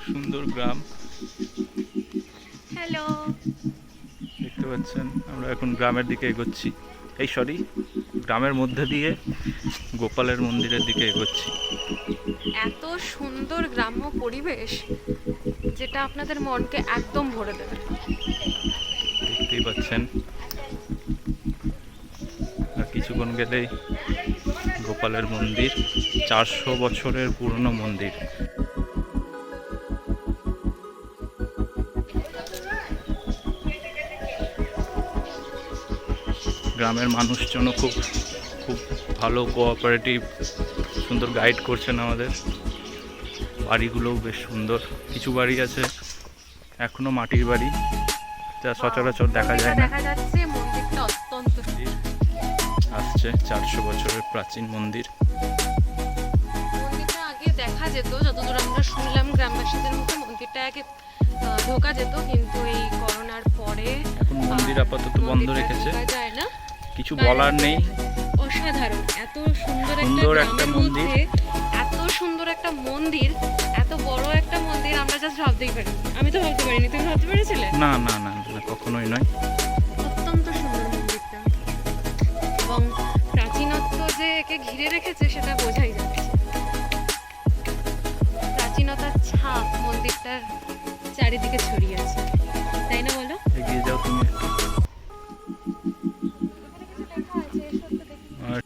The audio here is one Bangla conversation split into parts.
সুন্দর গ্রাম হ্যালো। দেখতে পাচ্ছেন। আমরা এখন গ্রামের দিকে এগোচ্ছি, গ্রামের মধ্যে দিয়ে গোপালের মন্দিরের দিকে এগোচ্ছি। এত সুন্দর গ্রাম্য পরিবেশ যেটা আপনাদের মনকে একদম ভরে দেবে। দেখতেই পাচ্ছেন, আর কিছুক্ষণ গেলেই গোপালের মন্দির, 400 বছরের পুরনো মন্দির। গ্রামের মানুষজনও খুব খুব ভালো, কোঅপারেটিভ, সুন্দর গাইড করছেন আমাদের। বাড়িগুলোও বেশ সুন্দর, কিছু বাড়ি আছে এখনো মাটির বাড়ি, যা সচরাচর দেখা যায় না। দেখা যাচ্ছে মন্দিরটা অত্যন্ত আসছে 400 বছরের প্রাচীন মন্দির। মন্দিরটা আগে দেখা যেত, যতদূর আমরা শুনলাম গ্রামবাসীদের মুখে মন্দিরটা আগে ঢোকা যেত, কিন্তু এই করোনার পরে এখন মন্দির আপাতত বন্ধ রেখেছে, যায় না। কিছু বলার নেই। অসাধারণ, এত সুন্দর একটা মন্দির, এত সুন্দর একটা মন্দির, এত বড় একটা মন্দির আমরা জাস্ট ভাবতেই পারি। আমি তো ভাবতে পারিনি, তুমি ভাবতে পেরেছিলে? না না না না, কখনোই নয়। অত্যন্ত সুন্দর মন্দিরটা, এবং প্রাচীনত্ব যে একে ঘিরে রেখেছে সেটা বোঝাই যাচ্ছে। প্রাচীনতার ছাপ মন্দিরটার চারিদিকে ছড়িয়ে আছে, তাই না বলো? এগিয়ে যাও তুমি। আর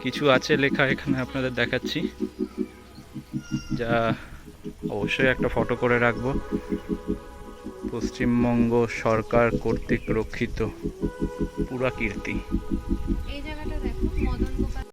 কিছু আছে লেখা এখানে, আপনাদের দেখাচ্ছি, যা অবশ্যই একটা ফটো করে রাখবো। পশ্চিমবঙ্গ সরকার কর্তৃক রক্ষিত পুরাকীর্তি।